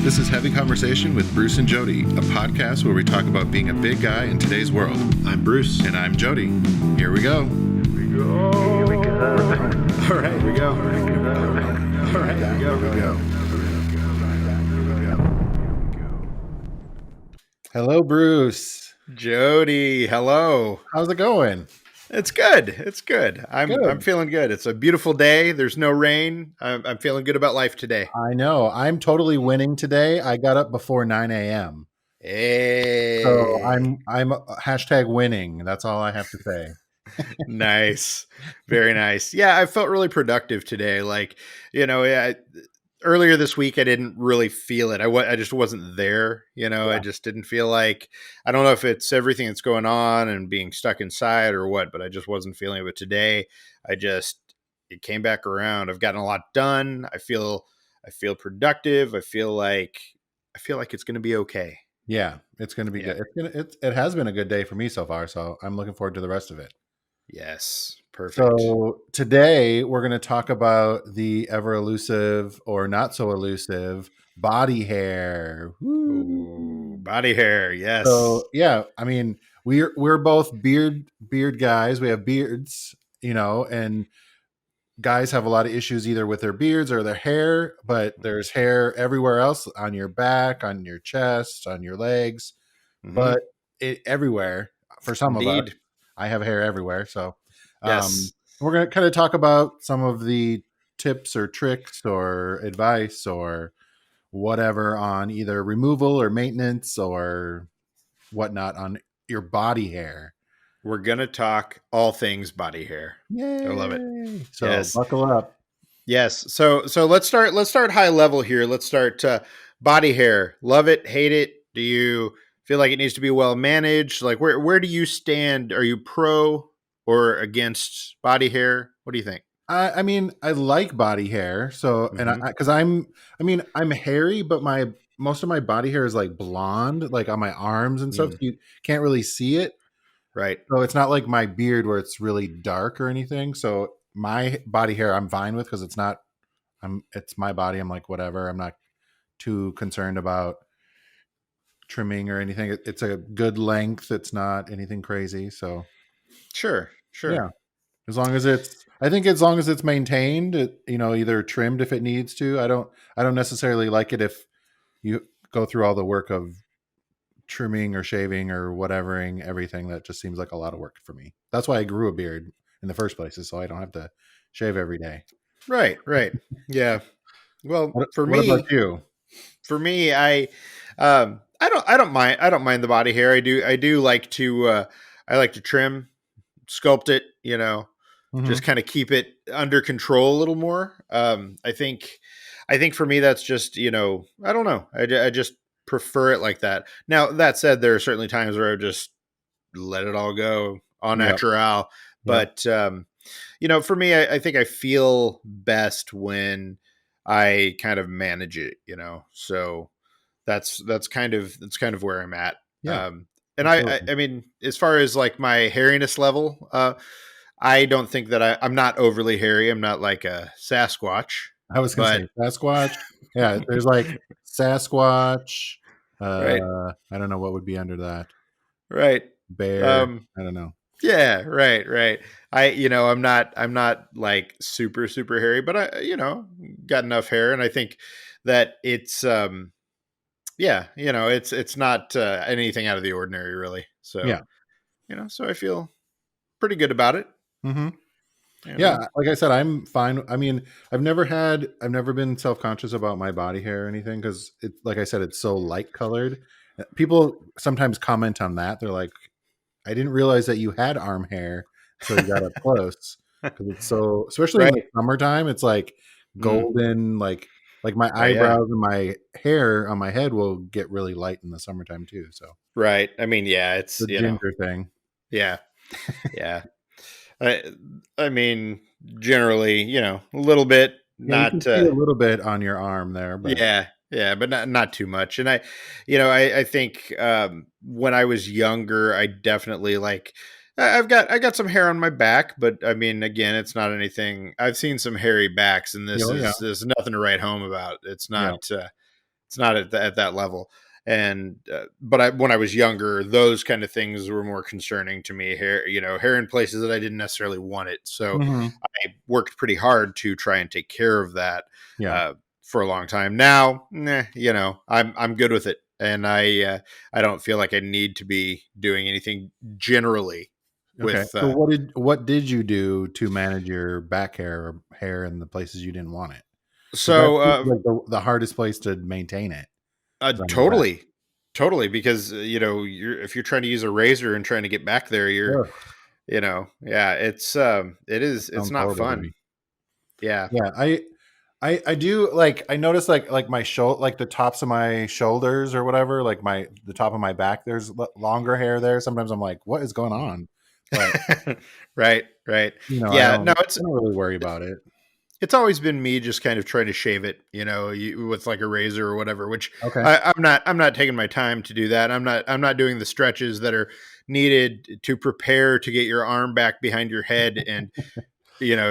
This is Heavy Conversation with Bruce and Jody, a podcast where we talk about being a big guy in today's world. I'm Bruce. And I'm Jody. Here we go. Here we go. All right, here we go. All right, here we go. Hello, Bruce. Jody, hello. How's it going? It's good. It's good. I'm feeling good. It's a beautiful day. There's no rain. I'm feeling good about life today. I know. I'm totally winning today. I got up before 9 a.m. Hey. So I'm hashtag winning. That's all I have to say. Nice. Very nice. Yeah, I felt really productive today. Earlier this week, I didn't really feel it. I just wasn't there. I just didn't feel like, I don't know if it's everything that's going on and being stuck inside or what, but I just wasn't feeling it. But today, it came back around. I've gotten a lot done. I feel productive. I feel like it's going to be okay. Yeah, it's going to be good. It has been a good day for me so far. So I'm looking forward to the rest of it. Yes. Perfect. So today we're going to talk about the ever elusive or not so elusive body hair. Ooh, body hair. Yes. So yeah, I mean, we're both beard guys. We have beards, and guys have a lot of issues either with their beards or their hair, but there's hair everywhere else on your back, on your chest, on your legs, but everywhere for some of us. I have hair everywhere. So yes. We're going to kind of talk about some of the tips or tricks or advice or whatever on either removal or maintenance or whatnot on your body hair. We're going to talk all things body hair. Yay. I love it. So buckle up. Yes. So let's start high level here. Let's start body hair. Love it, hate it. Do you feel like it needs to be well managed? Like where do you stand? Are you pro or against body hair? What do you think? I mean, I like body hair. So, and because I'm hairy, but most of my body hair is like blonde, like on my arms and stuff. So you can't really see it. Right. So it's not like my beard where it's really dark or anything. So my body hair, I'm fine with because it's my body. I'm like, whatever. I'm not too concerned about trimming or anything. It's a good length. It's not anything crazy. So sure. Yeah. As long as it's maintained, either trimmed if it needs to. I don't necessarily like it if you go through all the work of trimming or shaving or whatevering everything. That just seems like a lot of work for me. That's why I grew a beard in the first place, is so I don't have to shave every day. Right. Yeah. Well, what about you? For me, I don't mind the body hair. I do like to trim, sculpt it, just kind of keep it under control a little more. I think for me, that's just, I don't know. I just prefer it like that. Now, that said, there are certainly times where I just let it all go au natural. But, for me, I think I feel best when I kind of manage it, so that's kind of where I'm at. Yeah. And I mean, as far as like my hairiness level, I don't think that I'm not overly hairy. I'm not like a Sasquatch. I was going to say Sasquatch. Yeah. There's like Sasquatch. Right. I don't know what would be under that. Right. Bear. I don't know. Yeah. Right. I'm not like super, super hairy, but I, got enough hair. And I think that it's, it's not anything out of the ordinary, really. So, so I feel pretty good about it. Mm-hmm. Yeah, like I said, I'm fine. I mean, I've never been self-conscious about my body hair or anything because like I said, it's so light colored. People sometimes comment on that. They're like, I didn't realize that you had arm hair, so you got up close. Because it's so, especially in the summertime, it's like golden, like my eyebrows and my hair on my head will get really light in the summertime too. So right. I mean, yeah, it's the ginger thing. Yeah. I mean, generally, a little bit, not you can see a little bit on your arm there, but but not too much. And I think when I was younger, I definitely I got some hair on my back, but I mean, again, it's not anything. I've seen some hairy backs, and there's nothing to write home about. It's not It's not at that level. And but when I was younger, those kind of things were more concerning to me. Hair, hair in places that I didn't necessarily want it. So Hmm. I worked pretty hard to try and take care of that Yeah. uh, for a long time. Now, I'm good with it, and I don't feel like I need to be doing anything generally Okay. with. So what did you do to manage your back hair or hair in the places you didn't want it? Because that So seems like the hardest place to maintain it is on your back. totally, totally, because if you're trying to use a razor and trying to get back there, Ugh, yeah, it's sounds not horrible to fun. me. Yeah, Yeah, I do like I notice like my shoulder like the tops of my shoulders or whatever, like the top of my back, there's longer hair there. Sometimes I'm like, what is going on? But right, right. I Yeah, no, don't really worry about it. it's always been me just kind of trying to shave it, with like a razor or whatever. Which Okay. I'm not taking my time to do that. I'm not doing the stretches that are needed to prepare to get your arm back behind your head and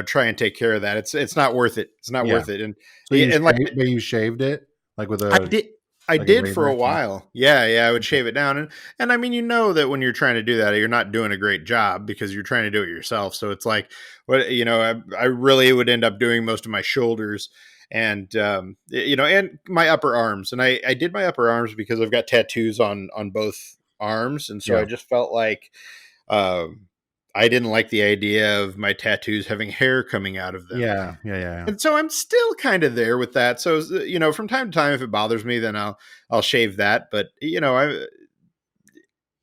try and take care of that. It's not worth it. It's not Yeah. worth it. And So you and like but you shaved it like with I a did. I like a did for a razor? Yeah. while. Yeah, yeah, I would shave it down, and I mean, that when you're trying to do that, you're not doing a great job because you're trying to do it yourself. So it's like, I really would end up doing most of my shoulders, and and my upper arms, and I did my upper arms because I've got tattoos on both arms, and so I Yeah. just felt like um, I didn't like the idea of my tattoos having hair coming out of them. Yeah. Yeah. Yeah. Yeah. And so I'm still kind of there with that. So from time to time, if it bothers me, then I'll shave that. But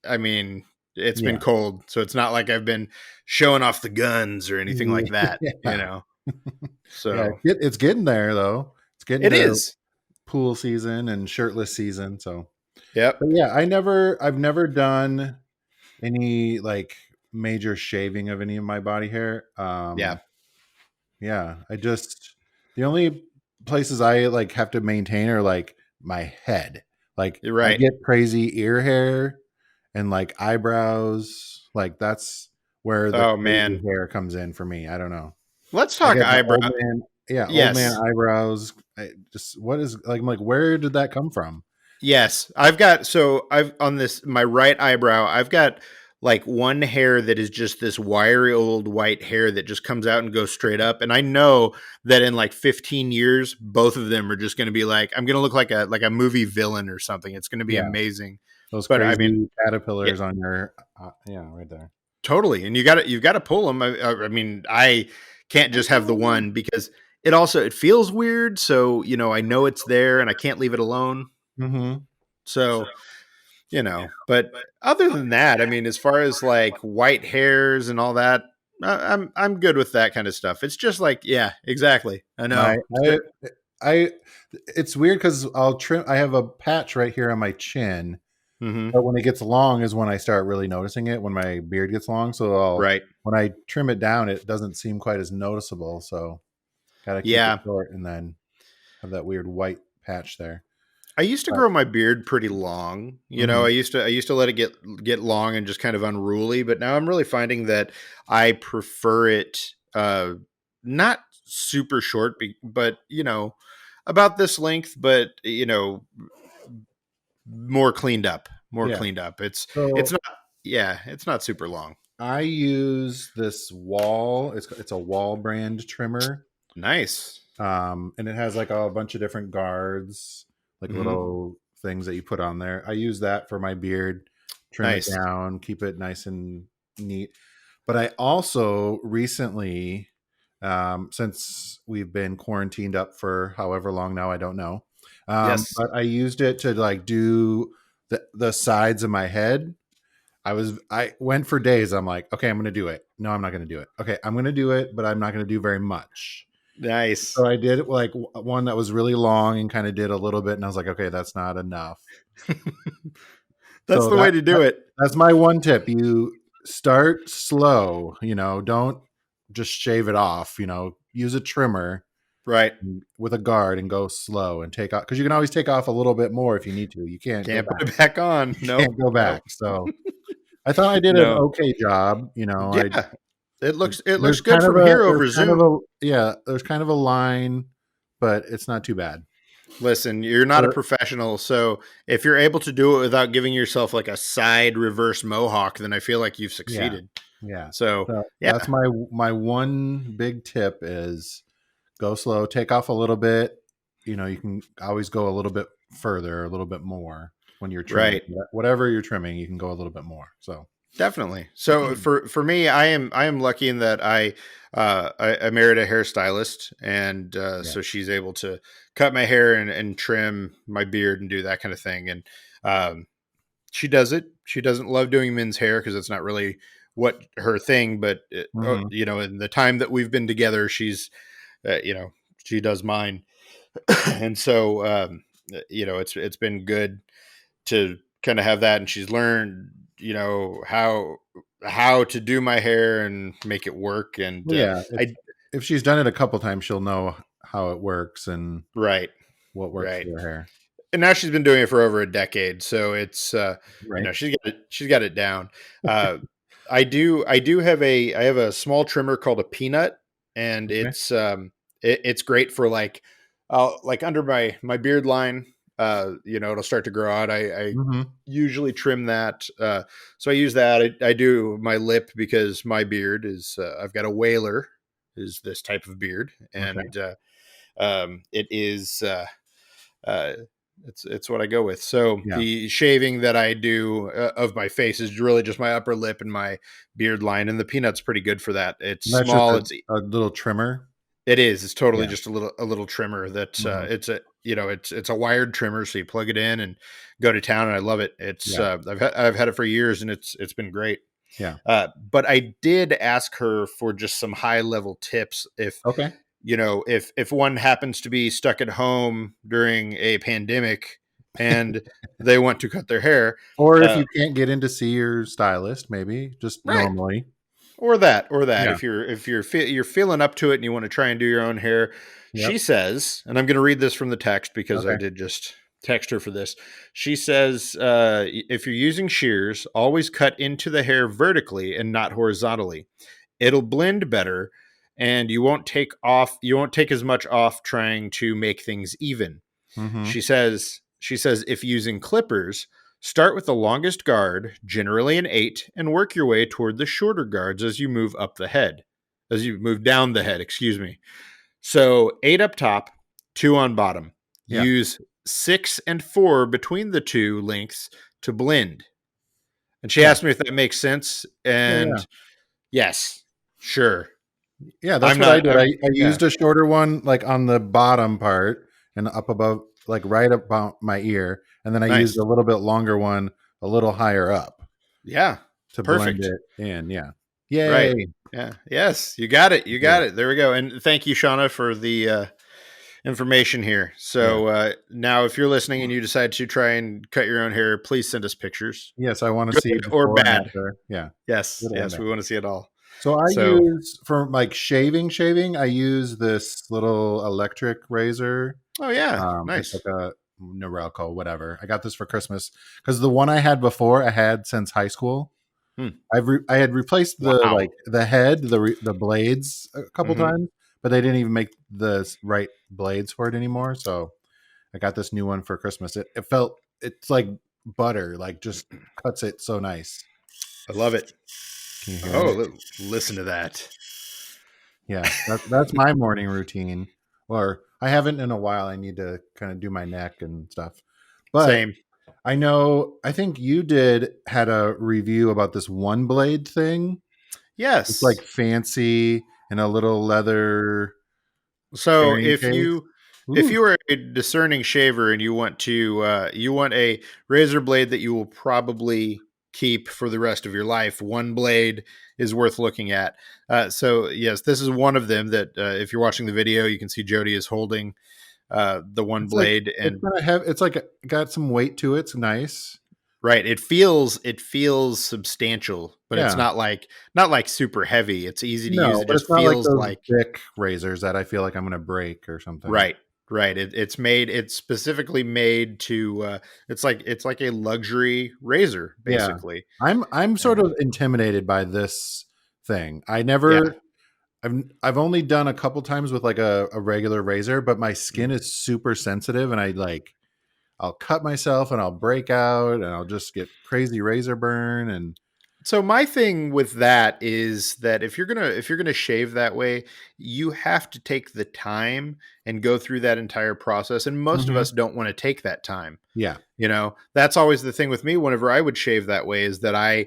I mean, it's been Yeah. cold, so it's not like I've been showing off the guns or anything like that. Yeah. Yeah. So It's getting there though. It's getting it to is. pool season and shirtless season. So, but Yep. yeah, I've never done any like major shaving of any of my body hair. Yeah. Yeah, the only places I like have to maintain are like my head. Like You're I right. get crazy ear hair and like eyebrows. Like that's where the Oh crazy man, hair comes in for me. I don't know. let's I talk get the eyebrow. old man Yes. eyebrows. Just what is like? I'm like, where did that come from? Yes, I've on this my right eyebrow, I've got like one hair that is just this wiry old white hair that just comes out and goes straight up, and I know that in like 15 years both of them are just going to be like I'm going to look like a movie villain or something. It's going to be Yeah, amazing. those But I mean, crazy yeah, caterpillars on your yeah, right there. totally. And you got to pull them. I mean, I can't just have the one because it feels weird, so I know it's there and I can't leave it alone. Mm-hmm. So but other than that, I mean, as far as like white hairs and all that, I'm good with that kind of stuff. It's just like, yeah, exactly. I My know. I it's weird because I'll trim. I have a patch right here on my chin, Hmm. but when it gets long is when I start really noticing it. When my beard gets long, so I'll Right. when I trim it down, it doesn't seem quite as noticeable. So gotta keep it Yeah. short and then have that weird white patch there. I used to But grow my beard pretty long. mhm. I used to let it get long and just kind of unruly, but now I'm really finding that I prefer it not super short, but about this length, but more cleaned up, more Yeah. cleaned up. It's So not, yeah, it's not super long. I use this wall. It's a wall brand trimmer. Nice. And it has like a bunch of different guards, like Hmm. little things that you put on there. I use that for my beard, trim it Nice. down, keep it nice and neat. But I also recently, since we've been quarantined up for however long now, I don't know. Yes. But I used it to like do the sides of my head. I went for days. I'm like, okay, I'm gonna do it. No, I'm not gonna do it. Okay, I'm gonna do it, but I'm not gonna do very much. Nice. So I did like one that was really long and kind of did a little bit, and I was like, okay, that's not enough. That's So the way to do it. that's my one tip. You start slow. Don't just shave it off. Use a trimmer Right. with a guard and go slow and take off because you can always take off a little bit more if you need to. You can't go Can't back. put it back on. You Nope. can't go Nope. back. So I thought I did an No. okay job. I Yeah. It looks good from there's here over kind of Zoom. a yeah, there's kind of a line, but it's not too bad. Listen, you're not a Or professional, so if you're able to do it without giving yourself like a side reverse mohawk, then I feel like you've yeah, succeeded. yeah. So, So yeah, that's my one big tip is go slow, take off a little bit. You can always go a little bit further, a little bit more when you're trimming. right. Whatever you're trimming, you can go a little bit more. So Definitely. So for me, I am lucky in that I married a hairstylist, and yeah. so she's able to cut my hair and trim my beard and do that kind of thing. And um, she does it. She doesn't love doing men's hair because it's not really what her thing. But Hmm. in the time that we've been together, she's she does mine, and so it's been good to kind of have that, and she's learned how to do my hair and make it work. And Well, yeah, I if she's done it a couple times, she'll know how it works and right, what works right. for her hair. And now she's been doing it for over a decade, so it's Right. she's got it down. uh I do have a small trimmer called a peanut, and Okay. it's great for like under my beard line. It'll start to grow out. I Hmm. usually trim that, so I use that. I do my lip because my beard is I've got a whaler, is this type of beard. Okay. And it is uh, it's what I go with. So Yeah. the shaving that I do of my face is really just my upper lip and my beard line, and the peanut's pretty good for that. It's And that's just small. a little trimmer. It is. It's totally Yeah. just a little trimmer. That Hmm. it's a wired trimmer, so you plug it in and go to town, and I love it. It's Yeah. I've had it for years, and it's been great. Yeah. But I did ask her for just some high level tips. Okay. If one happens to be stuck at home during a pandemic and they want to cut their hair, Or if uh, you can't get in to see your stylist, maybe just right, normally. or that Yeah. if you're feeling up to it and you want to try and do your own hair. She Yep. says, and I'm going to read this from the text because I Okay. did just text her for this. She says, if you're using shears, always cut into the hair vertically and not horizontally. It'll blend better, and you won't take as much off trying to make things even. Hmm. She says if using clippers, start with the longest guard, generally an 8, and work your way toward the shorter guards as you move up the head. As you move down the head, excuse me. So 8 up top, 2 on bottom. Yeah. Use 6 and 4 between the two lengths to blend. And she Yeah. asked me if that makes sense. Yeah. Yeah. And yes, sure. Yeah. That's I'm what I not, did. I'm, I yeah, used a shorter one like on the bottom part and up above, like right about my ear. And then I used nice. a little bit longer one a little higher up Yeah, to blend perfect. it in. Yeah. Right. Yay. Yeah. Yes, you got it. You Yeah. got it. There we go. And thank you, Shauna, for the information here. Yeah. So now, if you're listening and you decide to try and cut your own hair, please send us pictures, Yes. I want to see good or before and bad. after. Yeah. Yes. Good and Yes. bad. We want to see it all. So I So, use for like shaving, I use this little electric razor. oh, yeah. It's like Nice. a Norelco, whatever. I got this for Christmas because the one I had before I had since high school. Hmm. I had replaced Wow. the head, the blades a couple Hmm. times, but they didn't even make the right blades for it anymore. So I got this new one for Christmas. It's like butter, like just cuts it so nice. I love it. Can you hear Oh, it? listen to that. Yeah, that's my morning routine. Or I haven't in a while. I need to kind of do my neck and stuff. But Same. I think you had a review about this one blade thing. It's like Yes. fancy and a little leather So carrying if case. you if Ooh, you are a discerning shaver and you want a razor blade that you will probably keep for the rest of your life, one blade is worth looking at. So yes, this is one of them that if you're watching the video, you can see Jody is holding the one it's like blade. it's And gonna have it's like got some weight to it. It's nice. right, it feels substantial, but it's Yeah. not like super heavy. It's easy to use. No, It but just it's not like feels those like thick razors that I feel like I'm gonna break or something. right, right. It's specifically made to. It's like a luxury razor, Yeah. basically. I'm sort And of intimidated by this thing. yeah, I've only done a couple times with like a regular razor, but my skin is super sensitive, and I'll cut myself and I'll break out and I'll just get crazy razor burn and So my thing with that is that if you're gonna shave that way, you have to take the time and go through that entire process. And most of Mhm. us don't want to take that time. Yeah. That's always the thing with me whenever I would shave that way is that I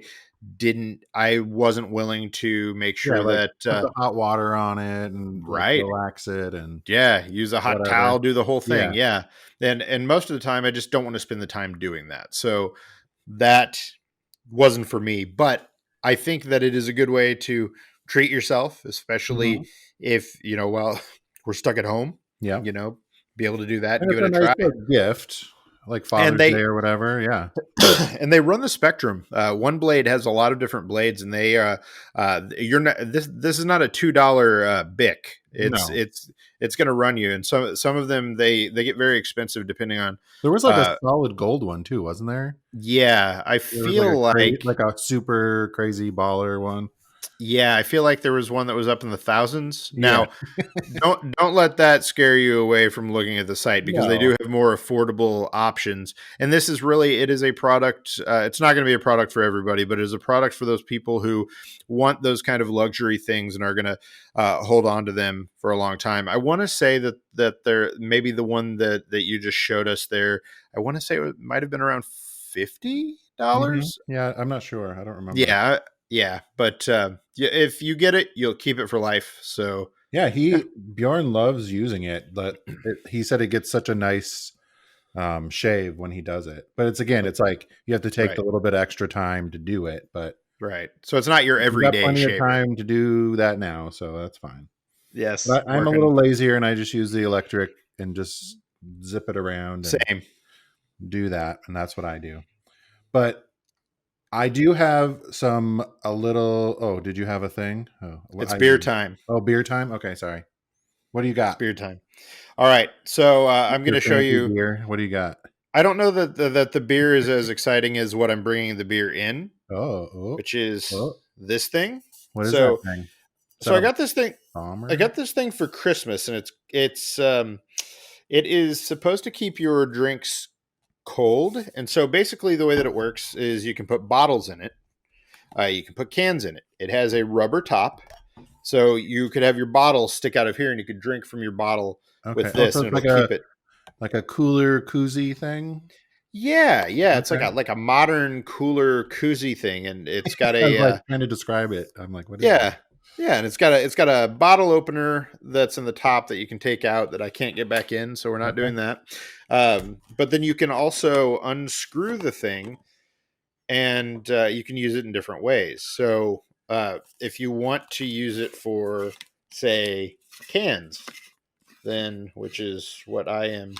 wasn't willing to make Yeah, sure like that put the hot water on it and like right. relax it and Yeah, use a hot whatever. towel, do the whole thing. Yeah. Yeah. And most of the time I just don't want to spend the time doing that. So that wasn't for me, but I think that it is a good way to treat yourself, especially Mhm. if, well, we're stuck at home, Yeah. you know, be able to do that and And give it's it a a nice try. like gift, like And Father's Day they or whatever. Yeah. and they run the spectrum. One blade has a lot of different blades, and you're not this is not a $2 bic. No. It's going to run you, and some of them they get very expensive depending on. There was like a Uh, solid gold one too, wasn't there? yeah, There was like a like like a super crazy baller one. I feel like there was one that was up in the thousands. Yeah. Now, don't let that scare you away from looking at the site because they No. do have more affordable options. And this is really it is a product. It's not going to be a product for everybody, but it is a product for those people who want those kind of luxury things and are going to hold on to them for a long time. I want to say that there maybe the one that you just showed us there. I want to say it might have been around $50. Yeah, I'm not sure. I don't remember. Yeah, yeah, but yeah, if you get it, you'll keep it for life. So Yeah, yeah, he Bjorn loves using it, but he said it gets such a nice shave when he does it. But it's again, it's like you have to take right, the little bit extra time to do it, but right. So it's not your you got everyday plenty of shaver. time to do that now, so that's fine. Yes, But I'm a working little lazier and I just use the electric and just zip it around and same. do that, and that's what I do. But I do have some a little. Oh, did you have a thing? Oh, It's I beer mean, time. oh, beer time. Okay, sorry. What do you It's got? beer time. All right, so I'm going Your to show fancy you. beer. What do you got? I don't know that the beer is as exciting as what I'm bringing the beer in, Oh, oh, which is oh. this thing. What is that So thing? Is so that I a got this thing. I bomber? got this thing for Christmas, and it is supposed to keep your drinks cold. And so basically, the way that it works is you can put bottles in it, you can put cans in it. It has a rubber top, so you could have your bottle stick out of here, and you could drink from your bottle Okay. with Oh, this, so and it's it'll keep it. like a cooler koozie thing. Yeah, yeah, it's Okay. like a modern cooler koozie thing, and it's got I was a like trying to describe it. I'm like, what is it? yeah, yeah, and it's got a bottle opener that's in the top that you can take out that I can't get back in, so we're not Okay. doing that. But then you can also unscrew the thing, and you can use it in different ways. So if you want to use it for, say, cans, then which is what I am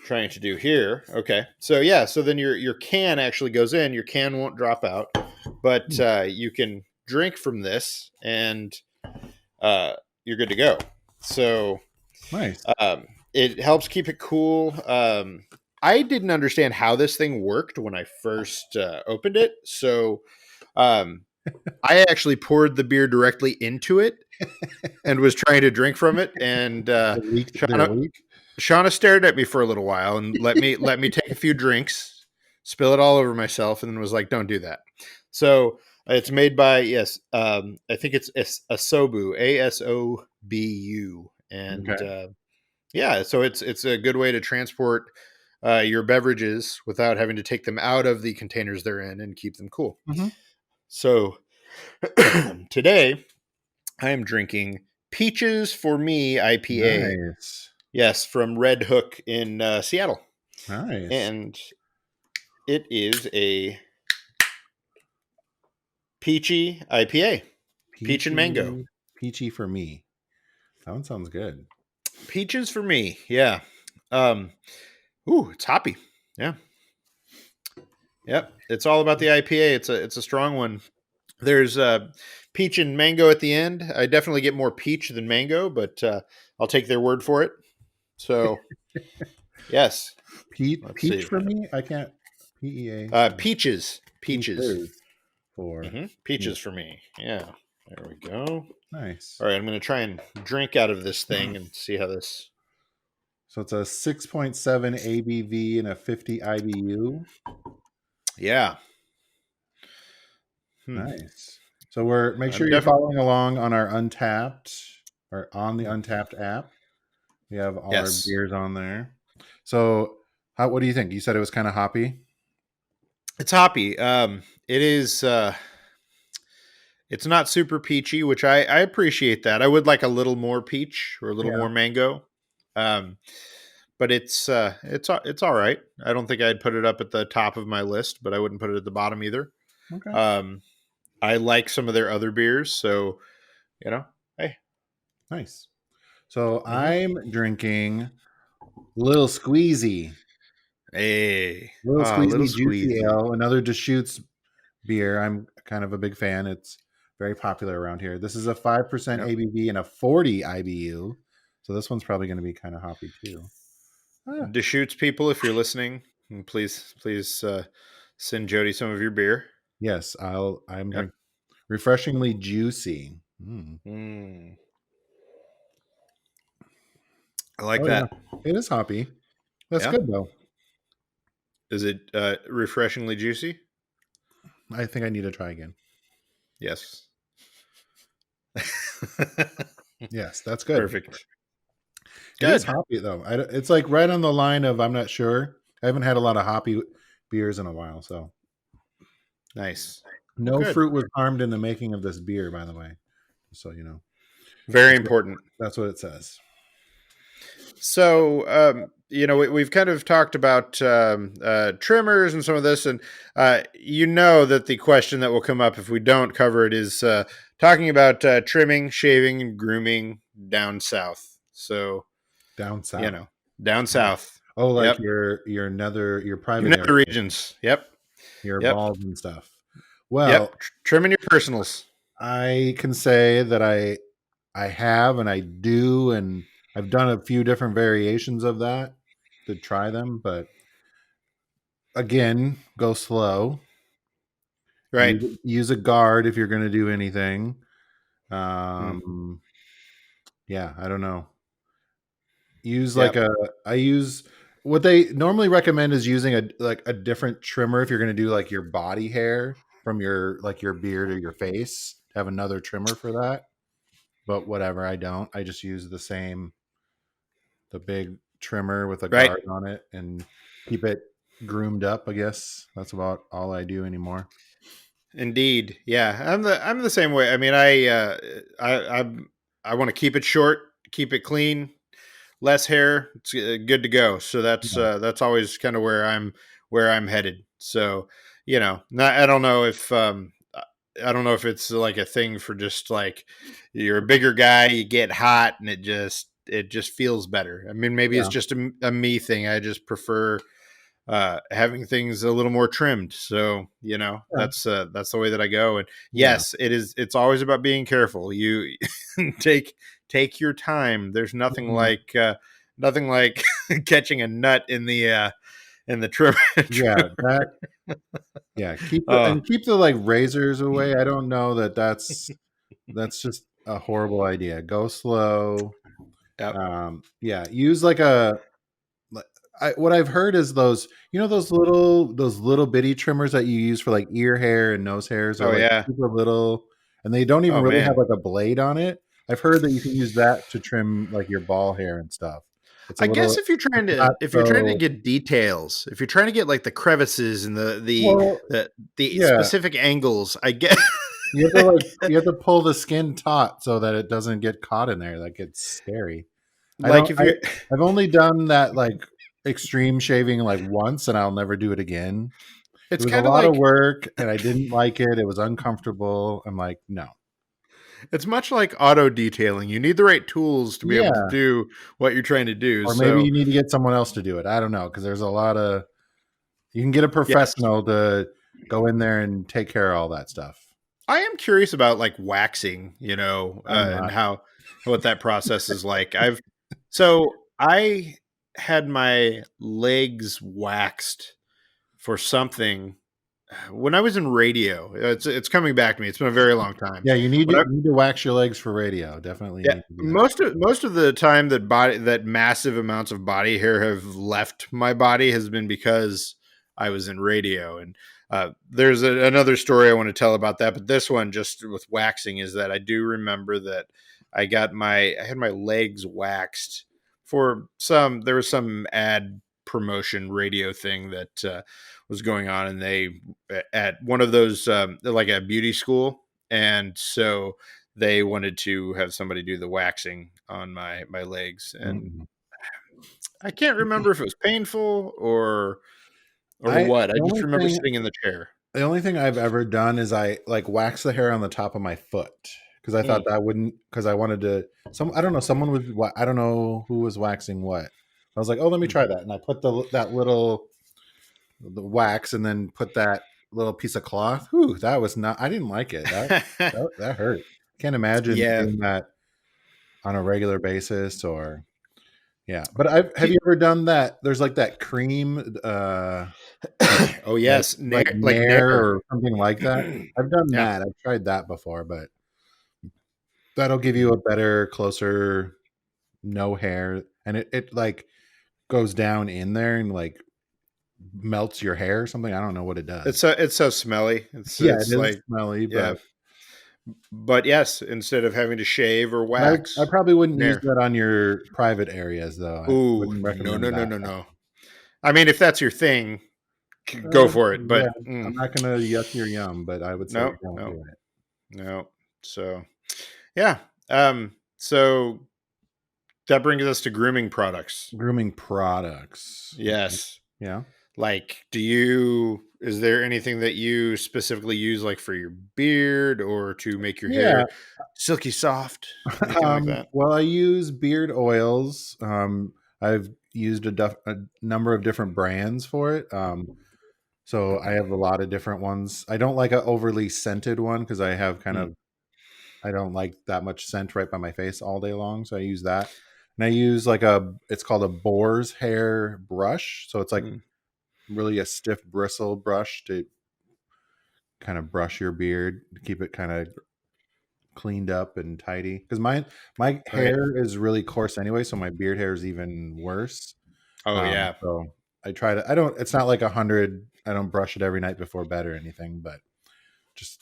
trying to do here. Okay, so yeah, so then your can actually goes in. Your can won't drop out, but Hmm, you can drink from this, and uh, you're good to go. So nice. it helps keep it cool. I didn't understand how this thing worked when I first opened it, so um, I actually poured the beer directly into it and was trying to drink from it. And It leaked. Did it Shauna, leak? Shauna stared at me for a little while and let me take a few drinks, spill it all over myself, and then was like, "Don't do that." So it's made by yes, I think it's Asobu, Asobu, and Okay. yeah, so it's a good way to transport your beverages without having to take them out of the containers they're in and keep them cool. Hmm. So today I am drinking Peaches for Me IPA. Nice. Yes, from Red Hook in Seattle, Nice. and it is a peachy IPA, peach and mango. Peachy, peachy for me. That one sounds good. Peaches for me, yeah. Um, it's hoppy. Yeah, yep. It's all about the IPA. It's a strong one. There's peach and mango at the end. I definitely get more peach than mango, but I'll take their word for it. So yes, let's Peach see. for me. I can't. PEA. No. Peaches, peaches. Peaches for Peaches me. for me. Yeah, there we go. Nice. All right, I'm going to try and drink out of this thing Mhm. and see how this. So it's a 6.7 ABV and a 50 IBU. Yeah. Hmm. Nice. So we're make I'm sure you're definitely. following along on our Untapped or on the Untapped app. We have all our Yes. beers on there. So how what do you think? You said it was kind of hoppy? It's hoppy. It is. It's not super peachy, which I appreciate that. I would like a little more peach or a little Yeah. more mango. Um, but it's all right. I don't think I'd put it up at the top of my list, but I wouldn't put it at the bottom either. Okay. Um, I like some of their other beers, so you know, hey, Nice. So hmm I'm drinking Little Squeezy. Little little Squeezy Juicy squeezy. Ale, another Deschutes beer. I'm kind of a big fan. It's very popular around here. This is a 5% Yep. ABV and a 40 IBU. So this one's probably going to be kind of hoppy too. Ah, Deschutes people, if you're listening, please send Jody some of your beer. yes, I'm Yep. drinking refreshingly juicy. Mm. Mm, I like Oh yeah. that. It is hoppy. That's Yeah. good though. Is it refreshingly juicy? I think I need to try again. Yes. Yes, that's good. Perfect. It is Good. hoppy though. It's like right on the line of I'm not sure. I haven't had a lot of hoppy beers in a while, so Nice. Well, no good. fruit was harmed in the making of this beer, by the way. So you know Very that's what, important. that's what it says. So, we've kind of talked about trimmers and some of this, and you know that the question that will come up if we don't cover it is talking about trimming, shaving, and grooming down south. So, Down you south. know, down Oh, south. oh, like Yep. your Your private area, nether regions. Yep. your Yep. balls and stuff. Yep. Well, Trimming your personals. I can say that I have and I do, and I've done a few different variations of that to try them, but again, go slow. Right. Use a guard if you're going to do anything. Mm. Um, yeah, I don't know. Use like Yep. a I use what they normally recommend is using a different trimmer if you're going to do like your body hair from your like your beard or your face. Have another trimmer for that. But whatever, I don't. I just use the big trimmer with a Right. guard on it and keep it groomed up, I guess. That's about all I do anymore. Indeed, yeah, I'm the same way. I mean, I want to keep it short, keep it clean, less hair. It's good to go. So Yeah. that's always kind of where I'm headed. So I don't know if I don't know if it's like a thing for just like you're a bigger guy, you get hot, and it just feels better. I mean, maybe it's Yeah. just a me thing. I just prefer having things a little more trimmed. So Yeah. that's the way that I go. And Yeah. yes, it is. It's always about being careful. You take take your time. There's Mhm. nothing like catching a nut in the trim. Yeah, trimmer. that yeah, Oh, keep the like razors away. I don't know that's just a horrible idea. Go slow. yep. Yeah, use like a like what I've heard is those those little bitty trimmers that you use for like ear hair and nose hairs are Oh like yeah. super little and they don't even Oh really have man. like a blade on it. I've heard that you can use that to trim like your ball hair and stuff. It's a I guess little it's not if you're trying to so get details, if you're trying to get like the crevices and well, the yeah. specific angles, I get. You have to pull the skin taut so that it doesn't get caught in there. Like it's scary. I Like don't if you're I've only done that like extreme shaving like once and I'll never do it again. It it's was a kind of lot of like work and I didn't like it. It was uncomfortable. I'm like, no. it's much like auto detailing. You need the right tools to be able to Yeah. do what you're trying to do. Or maybe So, you need to get someone else to do it. I don't know. Cause there's a lot of, you can get a yes, professional to go in there and take care of all that stuff. I am curious about like waxing, I'm and not. how what that process is like. I had my legs waxed for something. when I was in radio. It's coming back to me. It's been a very long time. Yeah, When I you need to wax your legs for radio. Definitely Yeah, need to do that. most of the time that massive amounts of body hair have left my body has been because I was in radio. And there's another story I want to tell about that, but this one just with waxing is that I do remember that I had my legs waxed for some there was some ad promotion radio thing that was going on, and they at one of those like a beauty school, and so they wanted to have somebody do the waxing on my legs, and Mhm. I can't remember if it was painful or I what. I just remember sitting in the chair. the only thing I've ever done is I like wax the hair on the top of my foot because I thought Mm, that wouldn't because I wanted to I don't know, someone was I don't know who was waxing what. I was like, "Oh, let me mm. try that." And I put that little the wax and then put that little piece of cloth. Whew, that was not I didn't like it. That hurt. Can't imagine Yeah. doing that on a regular basis or yeah. But I have Do- you ever done that? There's like that cream like oh yes, like like Nair Nair. or something like that. I've done Yeah. that. I've tried that before, but that'll give you a better, closer, no hair, and it like goes down in there and like melts your hair or something. I don't know what it does. It's so smelly. Yeah, it It's is like smelly, yeah. but But yes, instead of having to shave or I wax, probably wouldn't use Nair. that on your private areas though. I Ooh, wouldn't no, recommend no, no, that. no, no. I mean, if that's your thing, go for it. Yeah, But I'm not gonna yuck your yum, but I would say no, don't no, do it. no. So yeah. So that brings us to grooming products. Grooming products. Okay. Yes. Yeah. Like, is there anything that you specifically use, like for your beard or to make your Yeah. hair silky soft? Anything like that? Well, I use beard oils. I've used a number of different brands for it. So I have a lot of different ones. I don't like an overly scented one because I have Mm, I don't like that much scent right by my face all day long. So I use that. And I use it's called a boar's hair brush. So it's like mm, really a stiff bristle brush to kind of brush your beard to keep it kind of cleaned up and tidy because my right. hair is really coarse anyway, so my beard hair is even worse. Oh yeah. So I try to I don't it's not like 100. I don't brush it every night before bed or anything, but just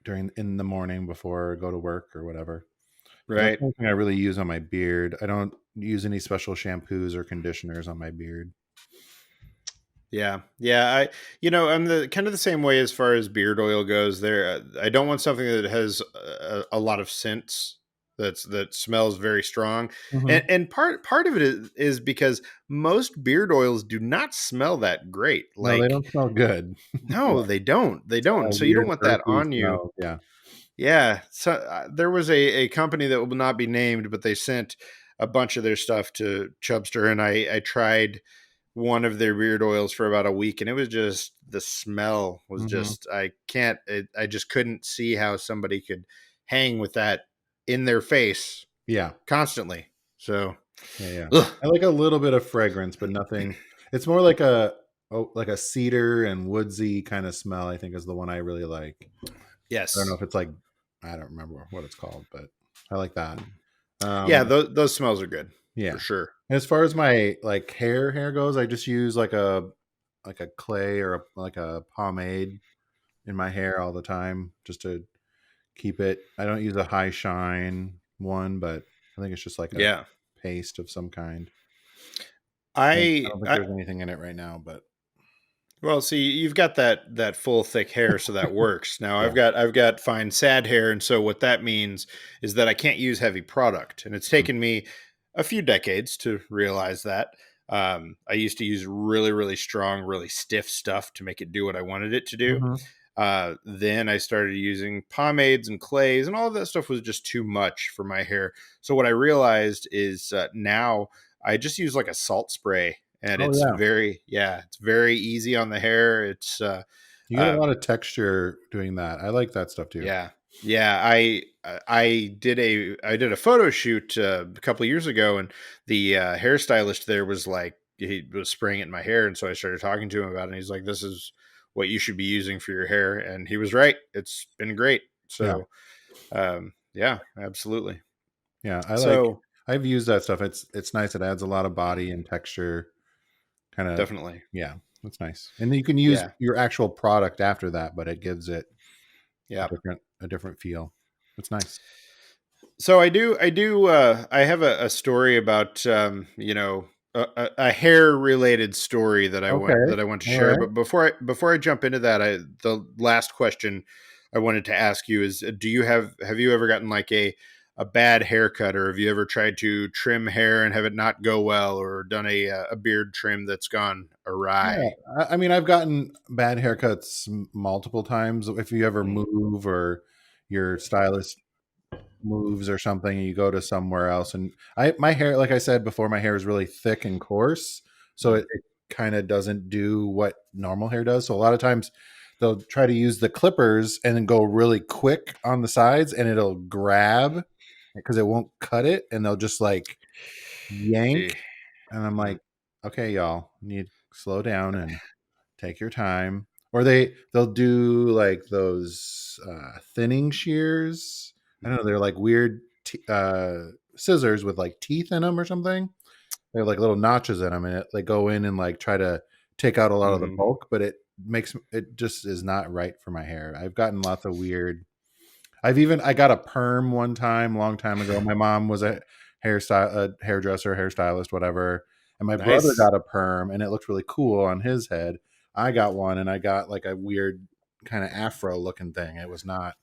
during in the morning before I go to work or whatever. But that's Right. the only thing I really use on my beard. I don't use any special shampoos or conditioners on my beard. Yeah, yeah. I'm the kind of the same way as far as beard oil goes. I don't want something that has a lot of scents that smells very strong, Hmm. and part of it is because most beard oils do not smell that great. No, they Like, don't smell good. Yeah, no, they don't. They it's got don't. a So you don't weird want that earthy on you. smell. Yeah. Yeah. So there was a company that will not be named, but they sent a bunch of their stuff to Chubster, and I tried one of their beard oils for about a week, and it was just the smell was Hmm. just I just couldn't see how somebody could hang with that in their face Yeah. constantly. So Yeah, yeah. ugh, I like a little bit of fragrance, but nothing. It's more like a cedar and woodsy kind of smell. I think is the one I really like. I don't know yes. if it's like I don't remember what it's called, but I like that. Yeah, Um, those smells are good for yeah. sure. As far as my like hair goes, I just use like a clay or like a pomade in my hair all the time just to keep it. I don't use a high shine one, but I think it's just like a Yeah. paste of some kind. I I, don't think I there's anything in it right now, but Well, see, you've got that full thick hair, so that works. Now yeah. I've got fine sad hair, and so what that means is that I can't use heavy product, and it's taken me a few decades to realize that. I used to use really strong, really stiff stuff to make it do what I wanted it to do. Mm-hmm. Then I started using pomades and clays, and all of that stuff was just too much for my hair. So what I realized is now I just use like a salt spray, and Oh yeah, it's very easy on the hair. you get a lot Um, of texture doing that. I like that stuff too. yeah, yeah. I did a photo shoot a couple of years ago, and the hairstylist there was like he was spraying it in my hair, and so I started talking to him about it. And he's like, "This is what you should be using for your hair. And he was right. It's been great. Yeah. So, yeah, absolutely. Yeah. So I've used that stuff. It's nice. It adds a lot of body and texture. Kind of, definitely. yeah, that's nice. And then you can use Yeah. your actual product after that, but it gives it Yeah. a different feel. It's nice. So I have a story about, a hair related story Okay. that I want to All share. right. But before I jump into that, the last question I wanted to ask you is, do you have you ever gotten like a bad haircut, or have you ever tried to trim hair and have it not go well, or done a beard trim that's gone Yeah. awry? I mean, I've gotten bad haircuts multiple times. If you ever Mm, move or your stylist moves or something and you go to somewhere else, and my hair, like I said before, my hair is really thick and coarse, so mm, it kind of doesn't do what normal hair does. So a lot of times they'll try to use the clippers and then go really quick on the sides and it'll grab because it won't cut it, and they'll just like eh, yank, and I'm mm, like, okay, y'all need to slow down and take your time. Or they'll do like those thinning shears. I don't know, they're like weird scissors with like teeth in them or something. They have like little notches in them, and they go in and like try to take out a lot of the mhm. bulk, but it just is not right for my hair. I've gotten lots of weird. I got a perm one time, long time ago. My mom was a hairdresser, hairstylist, whatever, and my brother Nice. got a perm, and it looked really cool on his head. I got one, and I got like a weird kind of afro looking thing. It was not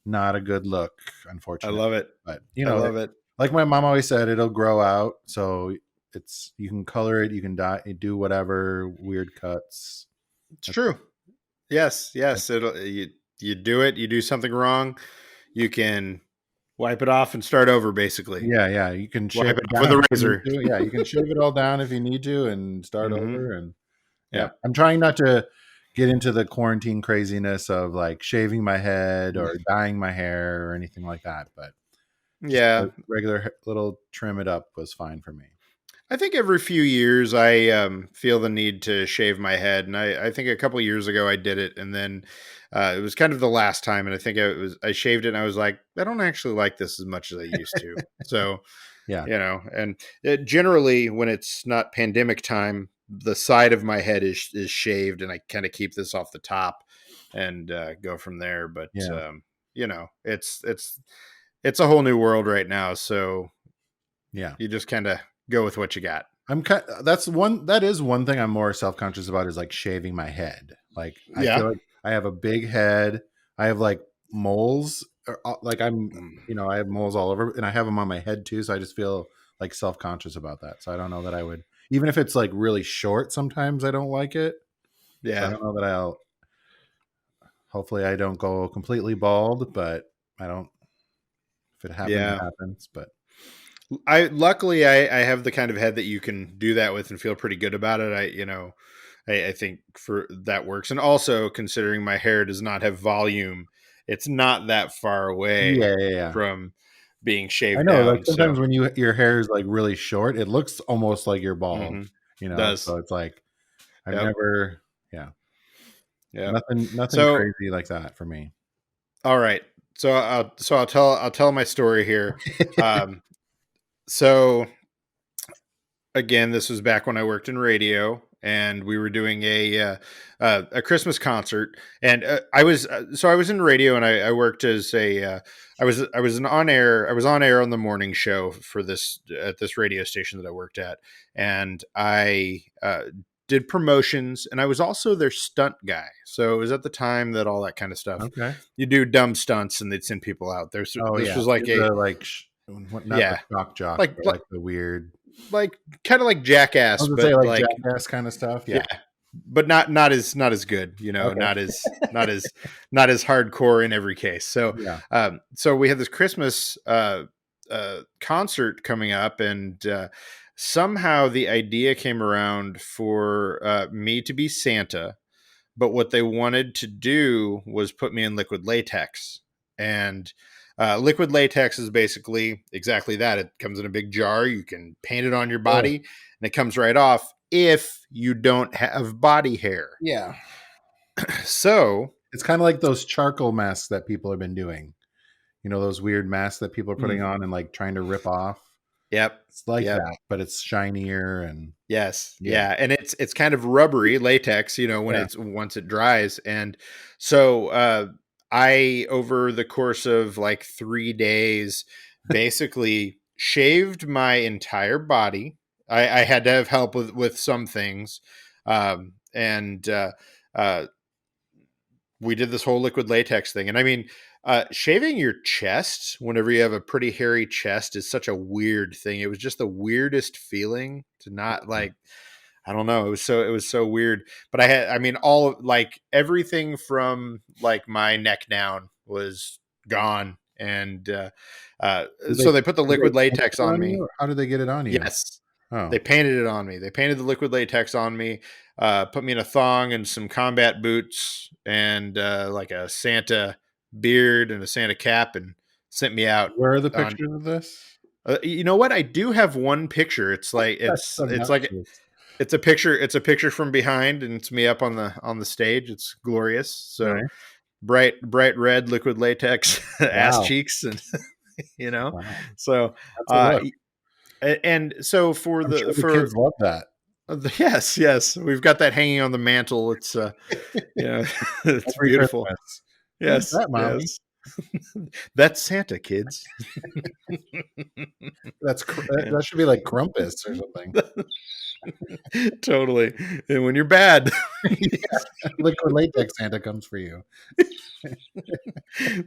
a good look, I unfortunately. love it. But I love it. like my mom always said, it'll grow out. So you can color it, you can dye, do whatever weird cuts. It's That's, true. Yes, that's yes. You do it. You do something wrong. You can wipe it off and start over. Basically, Yeah, yeah, you can shave wipe it it off with down a if you need razor. to. Yeah, you can shave it all down if you need to and start Hmm. over. And yeah, Yeah. I'm trying not to get into the quarantine craziness of like shaving my head or dyeing my hair or anything like that, but just a Yeah. regular little trim it up was fine for me. I think every few years I feel the need to shave my head, and I think a couple years ago I did it, and then it was kind of the last time, and I think I shaved it, and I was like, I don't actually like this as much as I used to. So Yeah. and generally when it's not pandemic time, the side of my head is shaved, and I kind of keep this off the top and go from there. But Yeah. it's a whole new world right now, so Yeah. you just kind of go with what you got. That is one thing I'm more self-conscious about is like shaving my head. Like I feel Yeah. like I have a big head. I have like moles like Mm. I have moles all over and I have them on my head too, so I just feel like self-conscious about that. So I don't know that I would, even if it's like really short, sometimes I don't like it. So I Yeah. don't know that hopefully I don't go completely bald, but I don't, if it happens it Yeah. happens, but I luckily I have the kind of head that you can do that with and feel pretty good about it. I think for that works. And also considering my hair does not have volume, it's not that far away yeah, yeah, yeah. from being I shaved know, like down. So sometimes when your hair is like really short, it looks almost like you're bald, hmm, so does. it's like I've Yep. never, yeah, Yep. nothing So crazy like that for me. all right. I'll tell my story here. Um so again, this was back when I worked in radio, and we were doing a Christmas concert. And I was in radio, and I worked as I was I was on air on the morning show for this at this radio station that I worked at, and I did promotions, and I was also their stunt guy. So it was at the time that all that kind of stuff, Okay. you do dumb stunts, and they'd send people out there. So Oh this yeah, was like you're a the like not the yeah, shock jock, like but like like the weird. like kind of like I Jackass, was gonna say but like like jackass kind of stuff. yeah, Yeah. but not as good, Okay. not as hardcore in every case. So Yeah. so we had this Christmas concert coming up, and somehow the idea came around for me to be Santa, but what they wanted to do was put me in liquid latex. And liquid latex is basically exactly that. It comes in a big jar. You can paint it on your Oh body, and it comes right off if you don't have body hair. yeah. So, It's kind of like those charcoal masks that people have been doing. You know, those weird masks that people are putting mm, on and like trying to rip off. yep, It's like yep. that, but it's shinier and Yes, yeah. yeah, and it's kind of rubbery latex, when Yeah. it's once it dries, and so I over the course of like 3 days, basically shaved my entire body. I had to have help with some things, and uh, we did this whole liquid latex thing. And I mean, shaving your chest whenever you have a pretty hairy chest is such a weird thing. It was just the weirdest feeling to not like, I don't know. It was so weird. But I mean, like everything from like my neck down was gone. And Did they so they put the did they liquid paint latex it on on you, me. or how did they get it on you? Yes. Oh, They painted it on me. They painted the liquid latex on me, put me in a thong and some combat boots and like a Santa beard and a Santa cap and sent me out where are the on. pictures of this? You know what? I do have one picture. It's like That's obnoxious. it's a picture from behind and it's me up on the stage. It's glorious. So Nice. bright red liquid latex ass Wow. cheeks and you know. Wow. So That's a uh look. and so for I'm the sure the for kids love that. yes, yes, we've got that hanging on the mantle. It's yeah, it's Every beautiful. Christmas. Who's Yes, that, mommy? yes. That's Santa, kids. Yeah. That should be like Grumpus or something. Totally. And when you're bad. Liquid latex Santa comes for you.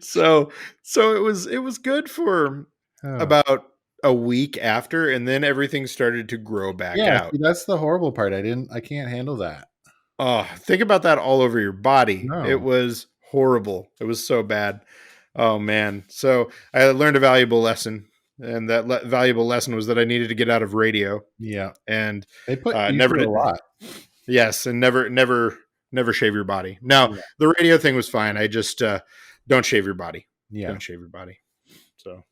So it was good for Oh. about a week after, and then everything started to grow back Yeah, out. see, that's the horrible part. I can't handle that. Oh, think about that all over your body. It No. was horrible. It was so bad. Oh man. So I learned a valuable lesson, and that valuable lesson was that I needed to get out of radio Yeah. and They put you never through a did. lot. Yes, and never shave your body. Now Yeah. the radio thing was fine. I just don't shave your body. Yeah. Don't shave your body. So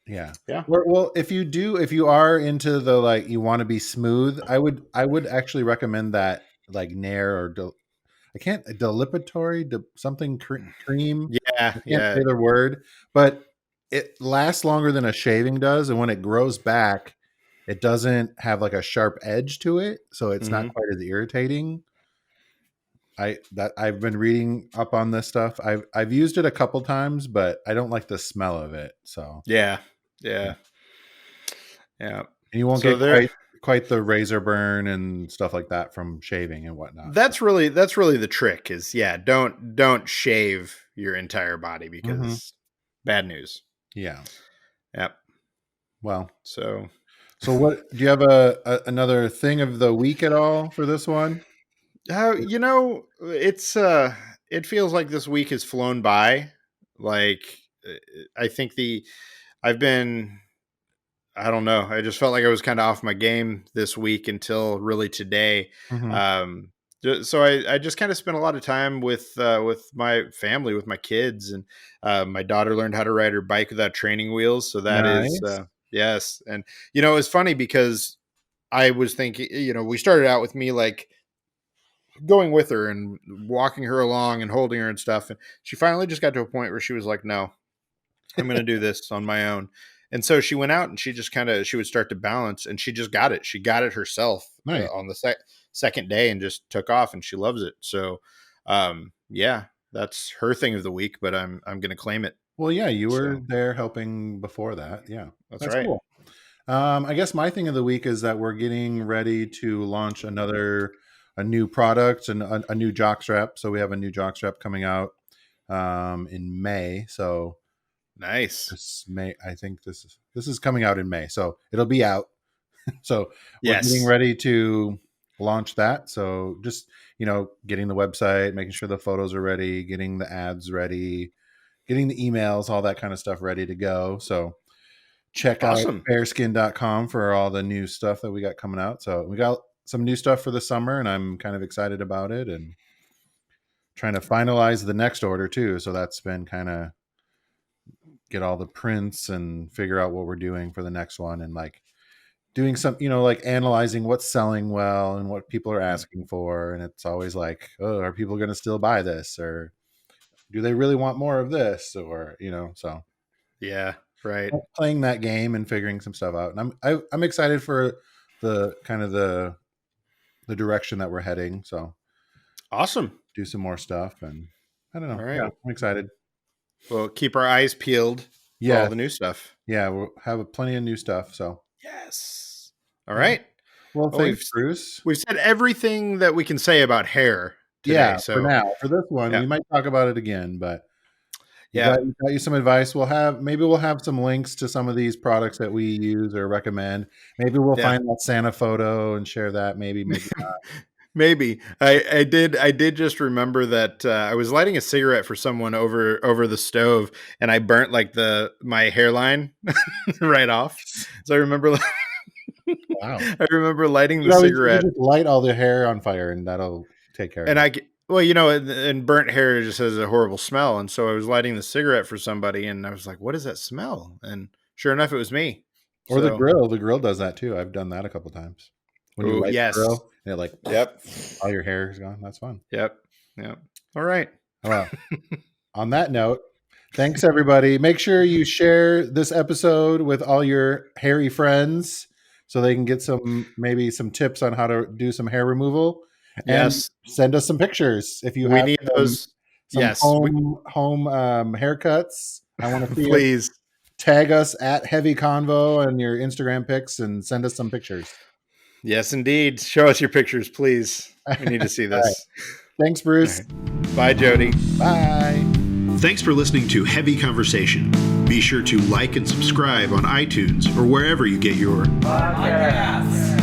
Yeah. yeah. Well, if you are into the like you want to be smooth, I would actually recommend that like Nair or I can't delipatory something cream. Yeah. I can't Yeah. say the word, but it lasts longer than a shaving does, and when it grows back, it doesn't have like a sharp edge to it, so it's not Hmm. quite as irritating. I've been reading up on this stuff. I've used it a couple times, but I don't like the smell of it. So Yeah. yeah. Yeah. Yeah. And you won't So get there. quite the razor burn and stuff like that from shaving and whatnot. So That's really the trick is, yeah, don't shave your entire body mhm. because bad news. Yeah. Yep. Well, So so what do you have another thing of the week at all for this one? it feels like this week has flown by. Like uh, I think the I've been I don't know. I just felt like I was kind of off my game this week until really today. Mhm. Um, so I just kind of spent a lot of time with my family, with my kids, and my daughter learned how to ride her bike without training wheels. So that is Nice. yes, and it was funny because I was thinking, we started out with me like going with her and walking her along and holding her and stuff, and she finally just got to a point where she was like, "No, I'm going to do this on my own." And so she went out and she would start to balance and she just got it. She got it herself Nice. on the second day and just took off and she loves it. So, yeah, that's her thing of the week, but I'm going to claim it. Well, yeah, you were So there helping before that. Yeah. that's That's right. cool. I guess my thing of the week is that we're getting ready to launch a new product and a new jockstrap. So we have a new jockstrap coming out in May. So Nice. this May, I think this is coming out in May. So it'll be out. So we're getting Yes. ready to launch that. So just getting the website, making sure the photos are ready, getting the ads ready, getting the emails, all that kind of stuff ready to go. So check out Awesome. fairskin.com for all the new stuff that we got coming out. So we got some new stuff for the summer and I'm kind of excited about it and trying to finalize the next order too. So that's been kind of get all the prints and figure out what we're doing for the next one and like doing some, like analyzing what's selling well and what people are asking for. And it's always like, oh, are people going to still buy this, or do they really want more of this? Or, so Yeah. Right. playing that game and figuring some stuff out. And I'm excited for the kind of the direction that we're heading. So Awesome. do some more stuff, and I don't know. All right. Yeah, I'm excited. We'll keep our eyes peeled for all the new stuff. Yeah, we'll have plenty of new stuff. So yes. All right. Well, thanks, Bruce. We've said everything that we can say about hair today. Yeah, so for now. For this one, we might talk about it again, but got you some advice. We'll have some links to some of these products that we use or recommend. Maybe we'll find that Santa photo and share that. Maybe not. Maybe. I did just remember that I was lighting a cigarette for someone over the stove, and I burnt like my hairline right off. So I remember wow. I remember lighting the cigarette. You just light all the hair on fire and that'll take care of it. And burnt hair just has a horrible smell. And so I was lighting the cigarette for somebody, and I was like, what is that smell? And sure enough, it was me. Or the grill. The grill does that too. I've done that a couple times. When you light the grill, and all your hair is gone. That's fun. Yep. All right. Well, on that note, thanks everybody. Make sure you share this episode with all your hairy friends so they can get maybe some tips on how to do some hair removal. And send us some pictures if you have. We need those. Home haircuts. I want to see. Please tag us at Heavy Convo and your Instagram pics and send us some pictures. Yes, indeed. Show us your pictures, please. We need to see this. Right. Thanks, Bruce. Right. Bye, Jody. Bye. Thanks for listening to Heavy Conversation. Be sure to like and subscribe on iTunes or wherever you get your podcasts.